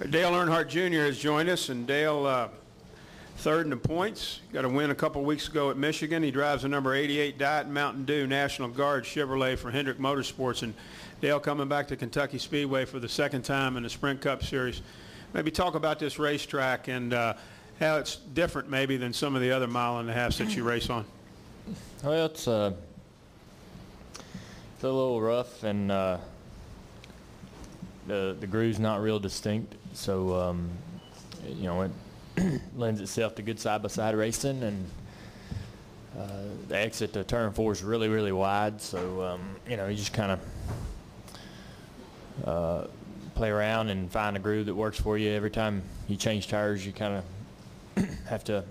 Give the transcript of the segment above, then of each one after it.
Dale Earnhardt Jr. has joined us, and Dale, third in the points. Got a win a couple weeks ago at Michigan. He drives the number 88 Diet Mountain Dew National Guard Chevrolet for Hendrick Motorsports. And Dale coming back to Kentucky Speedway for the second time in the Sprint Cup Series. Maybe talk about this racetrack and how it's different maybe than some of the other mile-and-a-halfs that you race on. Well, it's a little rough, and the groove's not real distinct, so you know, it lends itself to good side-by-side racing, and the exit to turn 4 is really, really wide, so you know, you just kind of play around and find a groove that works for you. Every time you change tires, you kind of have to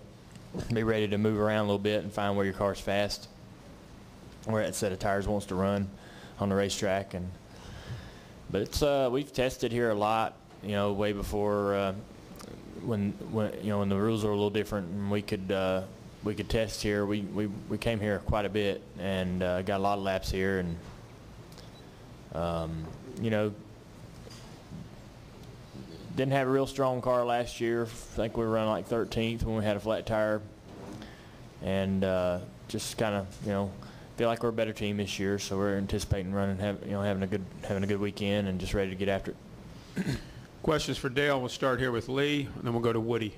be ready to move around a little bit and find where your car's fast, where that set of tires wants to run on the racetrack. But it's we've tested here a lot, you know, way before when you know, when the rules were a little different and we could test here. We came here quite a bit and got a lot of laps here, and you know, didn't have a real strong car last year. I think we were running like 13th when we had a flat tire, and just kind of, you know, feel like we're a better team this year, so we're anticipating running, having a good weekend, and just ready to get after it. Questions for Dale. We'll start here with Lee, and then we'll go to Woody.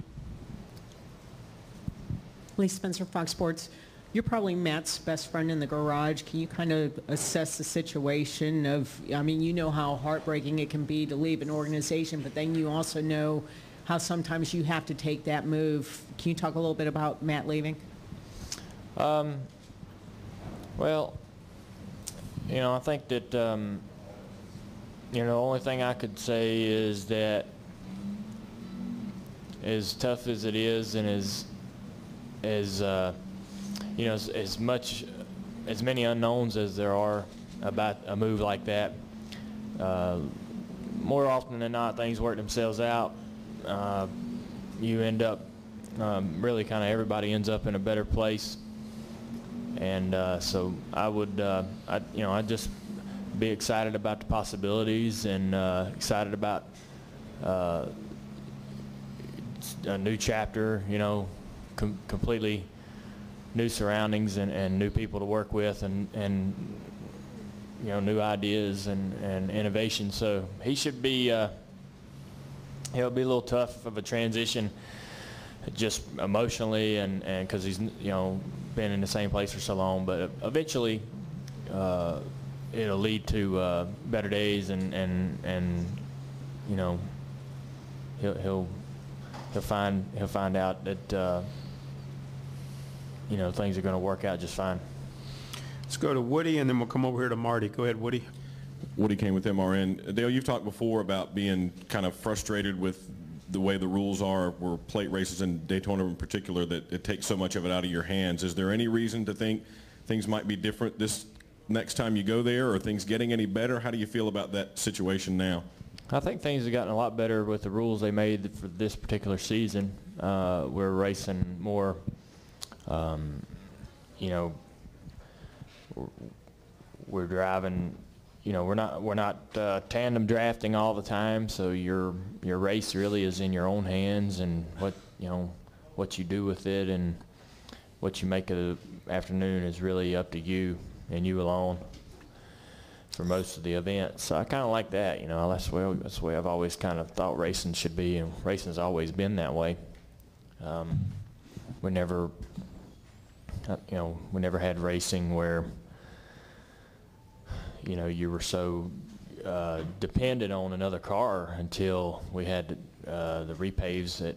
Lee Spencer, Fox Sports. You're probably Matt's best friend in the garage. Can you kind of assess the situation of, I mean, you know how heartbreaking it can be to leave an organization, but then you also know how sometimes you have to take that move. Can you talk a little bit about Matt leaving? Well, you know, I think that, you know, the only thing I could say is that as tough as it is, and as you know, as many unknowns as there are about a move like that, more often than not, things work themselves out. You end up, really kind of everybody ends up in a better place. And so I would, you know, I'd just be excited about the possibilities, and excited about a new chapter, you know, completely new surroundings and new people to work with, and you know, new ideas and innovation. So he should be, it'll be a little tough of a transition, just emotionally, and because he's, you know, been in the same place for so long. But eventually, it'll lead to better days, and you know, he'll find out that you know, things are going to work out just fine. Let's go to Woody, and then we'll come over here to Marty. Go ahead, Woody. Woody Kane with MRN. Dale, you've talked before about being kind of frustrated with the way the rules are, where plate races and Daytona in particular, that it takes so much of it out of your hands. Is there any reason to think things might be different this next time you go there, or are things getting any better? How do you feel about that situation now? I think things have gotten a lot better with the rules they made for this particular season. We're racing more, you know, we're driving, you know, we're not tandem drafting all the time, so your race really is in your own hands, and what you do with it and what you make of the afternoon is really up to you and you alone for most of the event. So I kind of like that, you know. That's the way I've always kind of thought racing should be, and racing's always been that way. We never had racing where, you know, you were so dependent on another car until we had the repaves at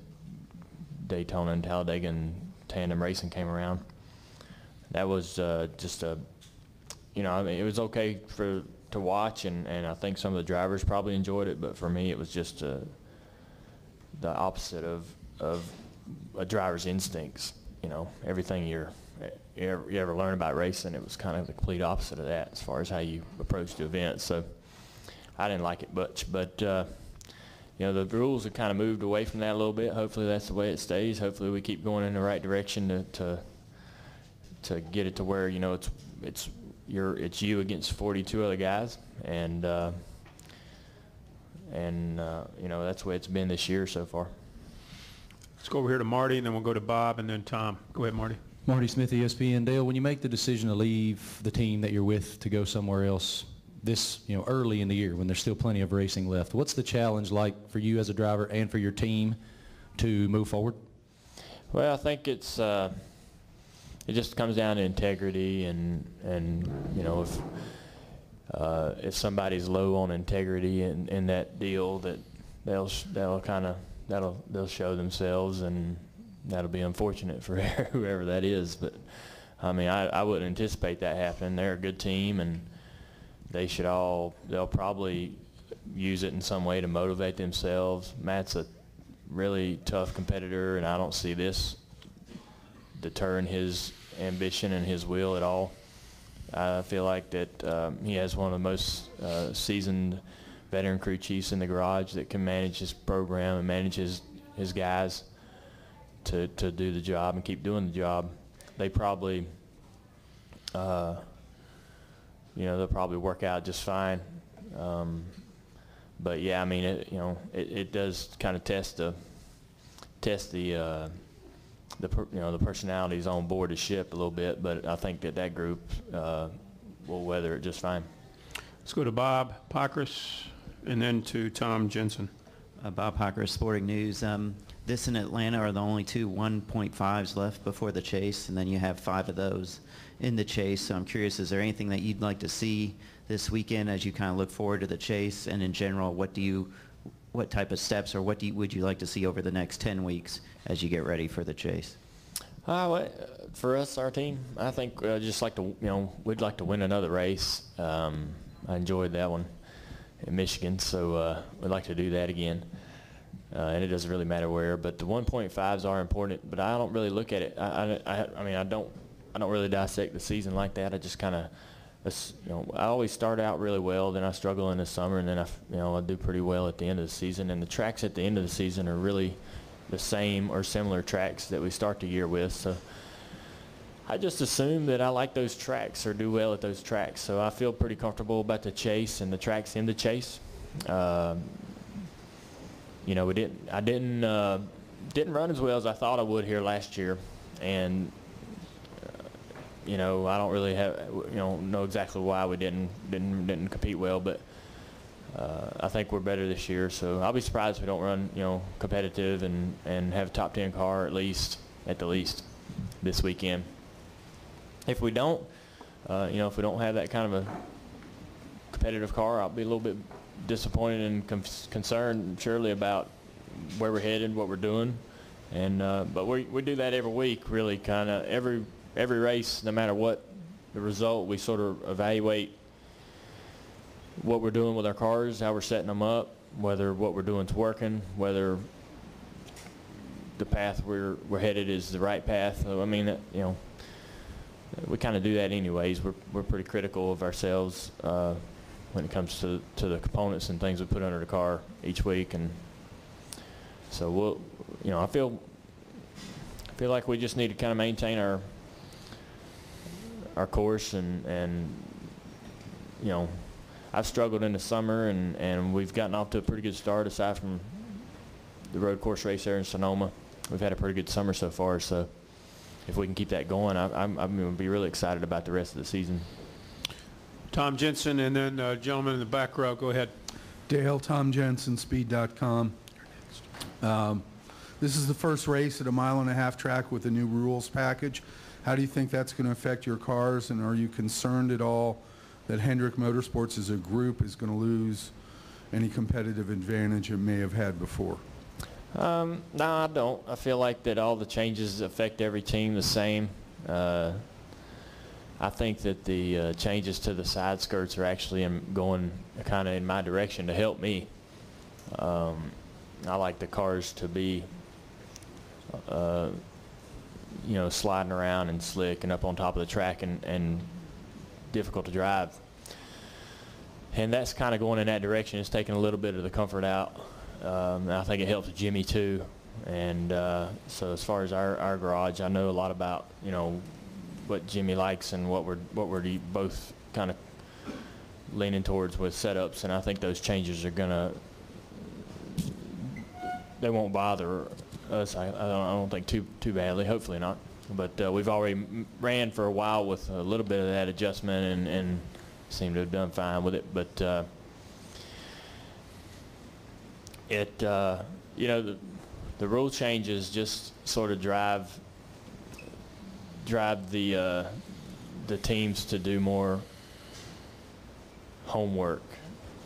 Daytona and Talladega, and tandem racing came around. That was just a, you know, I mean, it was okay to watch, and I think some of the drivers probably enjoyed it, but for me it was just the opposite of a driver's instincts. You know, everything you ever learn about racing, it was kind of the complete opposite of that as far as how you approach the event. So I didn't like it much, but you know, the rules have kind of moved away from that a little bit. Hopefully that's the way it stays. Hopefully we keep going in the right direction to get it to where, you know, it's you against 42 other guys, and and you know, that's the way it's been this year so far. Let's go over here to Marty, and then we'll go to Bob, and then Tom. Go ahead, Marty. Marty Smith, ESPN. Dale, when you make the decision to leave the team that you're with to go somewhere else this, you know, early in the year when there's still plenty of racing left, what's the challenge like for you as a driver and for your team to move forward? Well, I think it's it just comes down to integrity, and you know, if somebody's low on integrity in that deal, that they'll show themselves, and that'll be unfortunate for whoever that is. But I mean, I wouldn't anticipate that happening. They're a good team, and they'll probably use it in some way to motivate themselves. Matt's a really tough competitor, and I don't see this deterring his ambition and his will at all. I feel like that he has one of the most seasoned veteran crew chiefs in the garage that can manage his program and manage his guys to do the job and keep doing the job. They probably, you know, they'll probably work out just fine. But yeah, I mean, it does kind of test the personalities on board the ship a little bit. But I think that group will weather it just fine. Let's go to Bob Pockrass, and then to Tom Jensen. Bob Pockrass, Sporting News. This and Atlanta are the only two 1.5s left before the chase, and then you have 5 of those in the chase. So I'm curious, is there anything that you'd like to see this weekend as you kind of look forward to the chase? And in general, what type of steps, or would you like to see over the next 10 weeks as you get ready for the chase? For us, our team, I think just like to, you know, we'd like to win another race. I enjoyed that one in Michigan, so we'd like to do that again. And it doesn't really matter where, but the 1.5s are important. But I don't really look at it. I mean, I don't really dissect the season like that. I just kind of, you know, I always start out really well, then I struggle in the summer, and then I do pretty well at the end of the season. And the tracks at the end of the season are really the same or similar tracks that we start the year with. So I just assume that I like those tracks or do well at those tracks. So I feel pretty comfortable about the chase and the tracks in the chase. You know, I didn't run as well as I thought I would here last year, and you know, I don't really know exactly why we didn't compete well, but I think we're better this year. So I'll be surprised if we don't run, you know, competitive and have a top 10 car at the least this weekend. If we don't, you know, if we don't have that kind of a competitive car, I'll be a little bit disappointed and concerned surely about where we're headed, what we're doing, and but we do that every week, really, kind of every race, no matter what the result, we sort of evaluate what we're doing with our cars, how we're setting them up, whether what we're doing is working, whether the path we're headed is the right path. So, I mean, you know, we kind of do that anyways. We're pretty critical of ourselves when it comes to the components and things we put under the car each week, and so we'll, you know, I feel like we just need to kind of maintain our course, and you know, I've struggled in the summer, and we've gotten off to a pretty good start aside from the road course race there in Sonoma. We've had a pretty good summer so far, so if we can keep that going, I'm going to be really excited about the rest of the season. Tom Jensen, and then gentleman in the back row. Go ahead. Dale, Tom Jensen, Speed.com. This is the first race at a 1.5 mile track with the new rules package. How do you think that's going to affect your cars, and are you concerned at all that Hendrick Motorsports as a group is going to lose any competitive advantage it may have had before? No, I don't. I feel like that all the changes affect every team the same. I think that the changes to the side skirts are actually going kind of in my direction to help me. I like the cars to be, you know, sliding around and slick and up on top of the track and difficult to drive. And that's kind of going in that direction. It's taking a little bit of the comfort out. I think it helps Jimmy too. And so as far as our garage, I know a lot about, you know, what Jimmy likes and what we're both kind of leaning towards with setups, and I think those changes are going to won't bother us. I don't think too badly. Hopefully not. But we've already ran for a while with a little bit of that adjustment and seem to have done fine with it. But you know, the rule changes just sort of drive the teams to do more homework,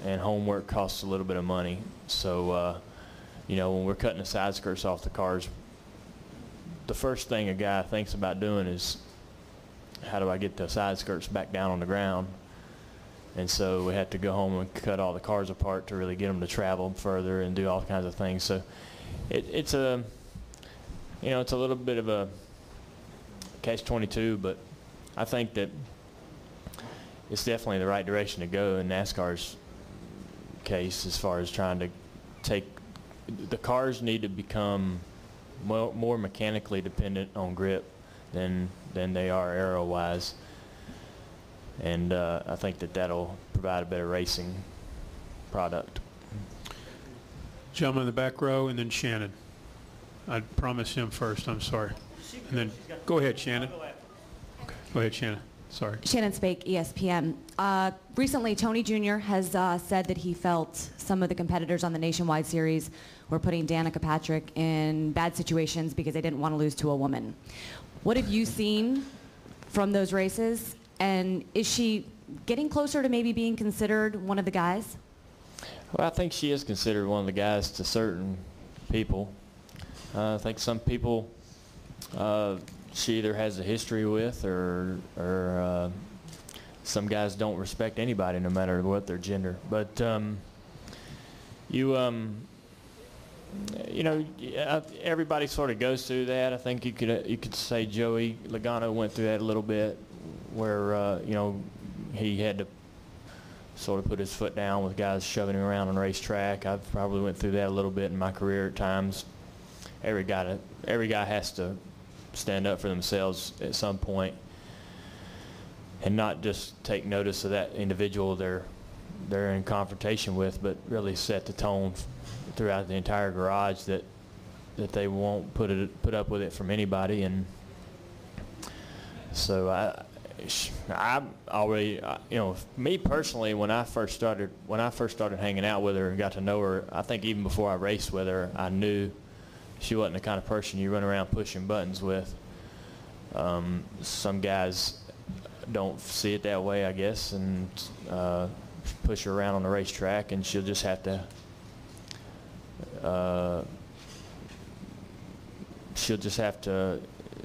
and homework costs a little bit of money. So you know, when we're cutting the side skirts off the cars, the first thing a guy thinks about doing is, how do I get the side skirts back down on the ground? And so we had to go home and cut all the cars apart to really get them to travel further and do all kinds of things. So it's a, you know, it's a little bit of a catch-22, but I think that it's definitely the right direction to go in NASCAR's case, as far as trying to take, the cars need to become more mechanically dependent on grip than they are aero-wise. And I think that'll provide a better racing product. Gentleman in the back row, and then Shannon. I promised him first, I'm sorry. And then, go ahead, Shannon. Okay. Go ahead, Shannon. Sorry. Shannon Spake, ESPN. Recently, Tony Jr. has said that he felt some of the competitors on the Nationwide Series were putting Danica Patrick in bad situations because they didn't want to lose to a woman. What have you seen from those races? And is she getting closer to maybe being considered one of the guys? Well, I think she is considered one of the guys to certain people. I think some people she either has a history with, or some guys don't respect anybody no matter what their gender. But you know, everybody sort of goes through that. I think you could say Joey Logano went through that a little bit, where you know, he had to sort of put his foot down with guys shoving him around on the racetrack. I probably went through that a little bit in my career at times. Every guy has to stand up for themselves at some point, and not just take notice of that individual they're in confrontation with, but really set the tone throughout the entire garage that they won't put up with it from anybody. And so I already, you know, me personally, when I first started hanging out with her and got to know her, I think even before I raced with her, I knew she wasn't the kind of person you run around pushing buttons with. Some guys don't see it that way, I guess, and push her around on the racetrack, and she'll just have to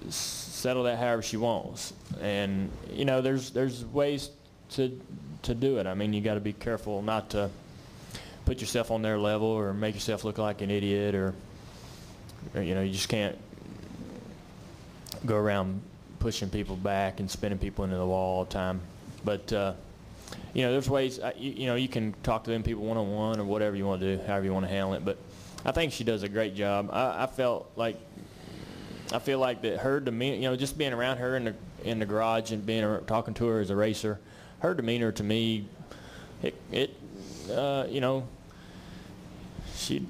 settle that however she wants. And you know, there's ways to do it. I mean, you got to be careful not to put yourself on their level or make yourself look like an idiot, or you know, you just can't go around pushing people back and spinning people into the wall all the time. But you know, there's ways. You know, you can talk to them people one-on-one or whatever you want to do, however you want to handle it. But I think she does a great job. I feel like that her demeanor, you know, just being around her in the garage and talking to her as a racer, her demeanor to me, you know, she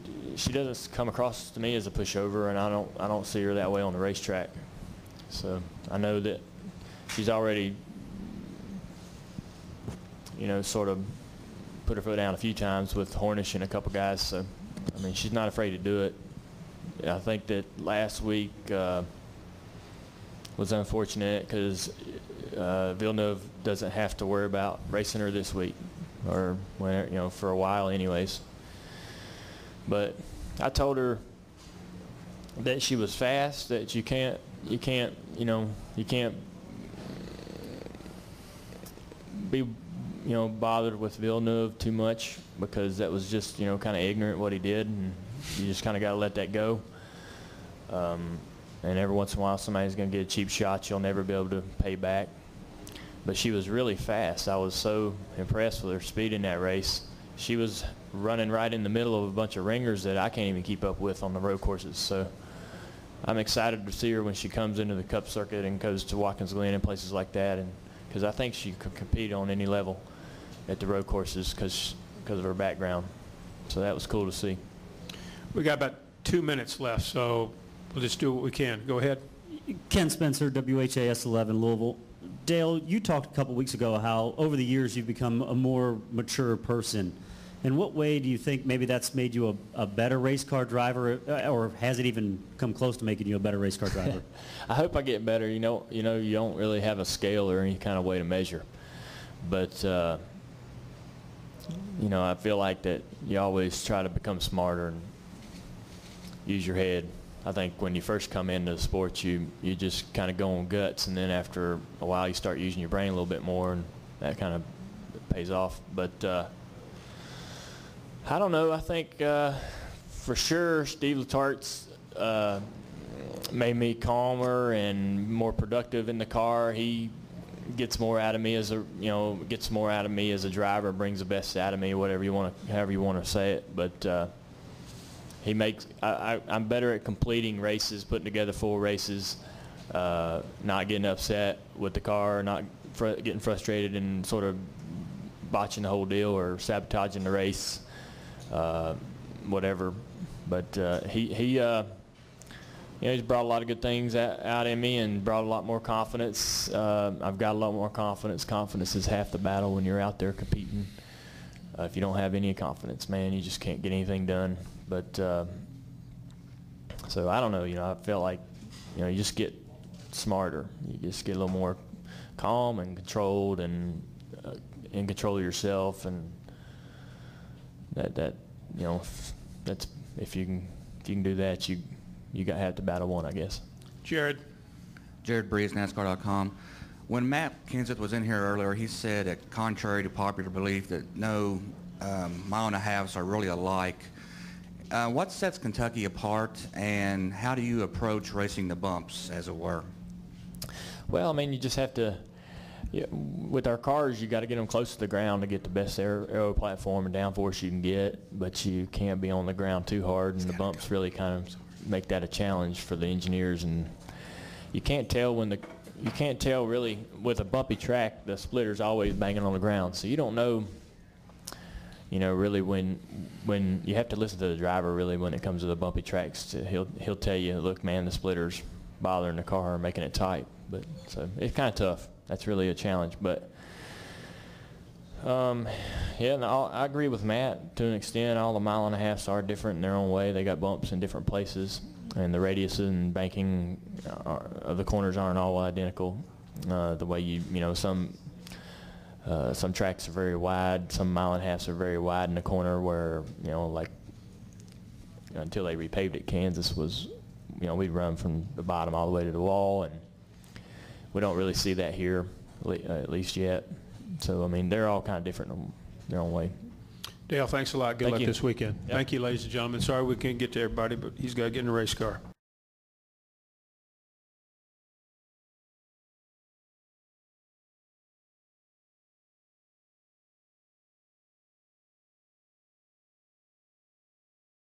doesn't come across to me as a pushover, and I don't see her that way on the racetrack. So I know that she's already, you know, sort of put her foot down a few times with Hornish and a couple guys. So I mean, she's not afraid to do it. I think that last week was unfortunate because Villeneuve doesn't have to worry about racing her this week, or when, you know, for a while anyways. But I told her that she was fast, that you can't be, you know, bothered with Villeneuve too much, because that was just, you know, kind of ignorant what he did, and you just kind of got to let that go. And every once in a while somebody's going to get a cheap shot you'll never be able to pay back. But she was really fast. I was so impressed with her speed in that race. She was running right in the middle of a bunch of ringers that I can't even keep up with on the road courses. So I'm excited to see her when she comes into the Cup circuit and goes to Watkins Glen and places like that, and because I think she could compete on any level at the road courses because of her background. So that was cool to see. We got about 2 minutes left, so we'll just do what we can. Go ahead. Ken Spencer, WHAS 11, Louisville. Dale, you talked a couple weeks ago how over the years you've become a more mature person. In what way do you think maybe that's made you a better race car driver, or has it even come close to making you a better race car driver? I hope I get better. You don't really have a scale or any kind of way to measure. But, I feel like that you always try to become smarter and use your head. I think when you first come into the sport, you just kind of go on guts, and then after a while you start using your brain a little bit more, and that kind of pays off. But I don't know. I think for sure Steve Letart's made me calmer and more productive in the car. He gets more out of me as a driver, brings the best out of me, however you want to say it. But he makes I'm better at completing races, putting together full races, not getting upset with the car, not getting frustrated and sort of botching the whole deal or sabotaging the race, whatever. But he's brought a lot of good things out in me and brought a lot more confidence. I've got a lot more confidence. Confidence is half the battle when you're out there competing. If you don't have any confidence, man, you just can't get anything done. But so I don't know. I felt like you just get smarter. You just get a little more calm and controlled and in control of yourself, and that's if you can do that, you have to battle one, I guess. Jared. Jared Breeze, NASCAR.com. When Matt Kenseth was in here earlier, he said that contrary to popular belief that no mile and a halves are really alike. What sets Kentucky apart, and how do you approach racing the bumps, as it were? Well, I mean, you just have to, with our cars, you got to get them close to the ground to get the best aero platform and downforce you can get, but you can't be on the ground too hard, and the bumps really kind of make that a challenge for the engineers. And you can't tell really with a bumpy track, the splitter's always banging on the ground, so you don't know. Really when you have to listen to the driver really when it comes to the bumpy tracks. He'll tell you, look, man, the splitter's bothering the car, making it tight. But so it's kind of tough. That's really a challenge. But I agree with Matt to an extent. All the mile and a halves are different in their own way. They got bumps in different places, and the radius and banking of the corners aren't all identical. The way some tracks are very wide, some mile and a halves are very wide in the corner where, until they repaved it, Kansas was, we'd run from the bottom all the way to the wall, and we don't really see that here, at least yet. So, I mean, they're all kind of different in their own way. Dale, thanks a lot. Good luck this weekend. Yep. Thank you, ladies and gentlemen. Sorry we can't get to everybody, but he's got to get in a race car.